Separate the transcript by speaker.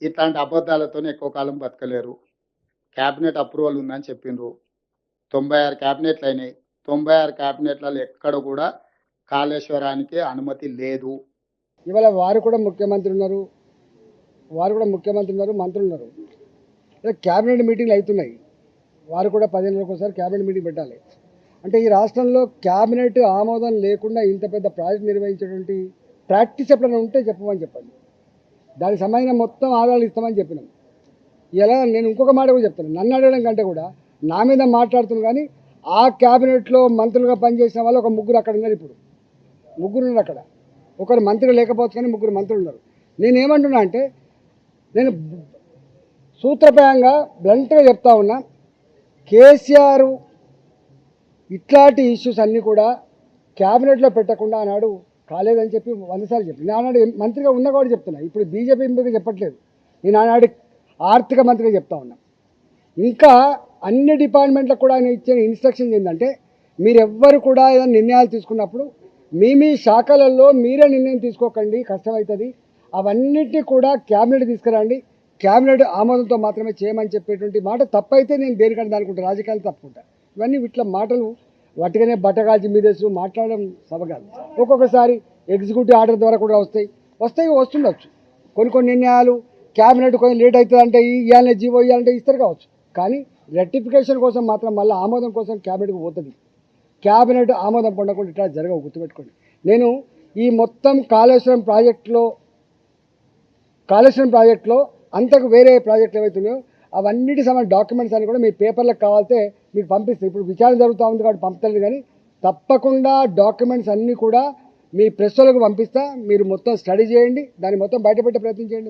Speaker 1: ఇట్లాంటి అబద్ధాలతోనే ఎక్కువ కాలం బతకలేరు. Cabinet approval ఉందని చెప్పిండ్రు. 96 క్యాబినెట్లు అయినాయి. 96 క్యాబినెట్లలో ఎక్కడ కూడా కాళేశ్వరానికి అనుమతి లేదు.
Speaker 2: ఇవాళ వారు కూడా ముఖ్యమంత్రి ఉన్నారు, మంత్రులు ఉన్నారు. క్యాబినెట్ మీటింగ్లు అవుతున్నాయి. వారు కూడా 10 రోజులకు ఒకసారి క్యాబినెట్ మీటింగ్ పెట్టాలి. అంటే ఈ రాష్ట్రంలో క్యాబినెట్ ఆమోదం లేకుండా ఇంత పెద్ద ప్రాజెక్ట్ నిర్వహించేటువంటి ప్రాక్టీస్ ఎప్పుడైనా ఉంటే చెప్పమని చెప్పండి. దానికి సంబంధించిన మొత్తం ఆధారాలు ఇస్తామని చెప్పినాం. ఇలా నేను ఇంకొక మాట కూడా చెప్తాను, నన్ను అడగడం కంటే కూడా నా మీద మాట్లాడుతున్నాను. కానీ ఆ క్యాబినెట్లో మంత్రులుగా పనిచేసిన వాళ్ళు ఒక ముగ్గురు అక్కడ ఉన్నారు. ఇప్పుడు ముగ్గురు ఉన్నారు అక్కడ. ఒకరు మంత్రి లేకపోవచ్చు కానీ ముగ్గురు మంత్రులు ఉన్నారు. నేనేమంటున్నా అంటే, నేను సూత్రప్రాయంగా బ్లంట్గా చెప్తా ఉన్నా, కేసీఆర్ ఇట్లాంటి ఇష్యూస్ అన్నీ కూడా క్యాబినెట్లో పెట్టకుండా ఆనాడు కాలేదని చెప్పి 100 సార్లు చెప్పి, నేను ఆనాడు మంత్రిగా ఉన్న కూడా చెప్తున్నా. ఇప్పుడు బీజేపీ ఎంపీగా చెప్పట్లేదు, నేను ఆనాడు ఆర్థిక మంత్రిగా చెప్తా ఉన్నా. ఇంకా అన్ని డిపార్ట్మెంట్లకు కూడా ఆయన ఇచ్చిన ఇన్స్ట్రక్షన్స్ ఏంటంటే, మీరెవ్వరు కూడా ఏదైనా నిర్ణయాలు తీసుకున్నప్పుడు మీ శాఖలలో మీరే నిర్ణయం తీసుకోకండి, కష్టమవుతుంది. అవన్నిటినీ కూడా క్యాబినెట్ తీసుకురండి, క్యాబినెట్ ఆమోదంతో మాత్రమే చేయమని చెప్పేటువంటి మాట తప్పైతే నేను దేనికంటే అనుకుంటా, రాజకీయాలు తప్పుకుంటా. ఇవన్నీ ఇట్లా మాటలు వాటిగానే బట్టగాల్చి మీదేసు మాట్లాడడం సబగాదు. ఒక్కొక్కసారి ఎగ్జిక్యూటివ్ ఆర్డర్ ద్వారా కూడా వస్తుండొచ్చు. కొన్ని నిర్ణయాలు క్యాబినెట్ కొంచెం లేట్ అవుతుంది అంటే ఇవ్వాలనే జీవో ఇవ్వాలంటే ఇస్తారు కావచ్చు. కానీ రెక్టిఫికేషన్ కోసం మాత్రం మళ్ళీ ఆమోదం కోసం క్యాబినెట్కి పోతుంది. క్యాబినెట్ ఆమోదం పొందకుండా ఇట్లా జరగవు, గుర్తుపెట్టుకోండి. నేను ఈ మొత్తం కాళేశ్వరం ప్రాజెక్టులో అంతకు వేరే ప్రాజెక్టులు ఏవైతున్నాయో అవన్నిటి సంబంధించిన డాక్యుమెంట్స్ అన్ని కూడా మీ పేపర్లకు కావాలితే మీకు పంపిస్తాయి. ఇప్పుడు విచారణ జరుగుతూ ఉంది కాబట్టి పంపుతలేదు, కానీ తప్పకుండా డాక్యుమెంట్స్ అన్నీ కూడా మీ ప్రెస్ వాళ్ళకు పంపిస్తా. మీరు మొత్తం స్టడీ చేయండి, దాన్ని మొత్తం బయటపెట్టే ప్రయత్నం చేయండి.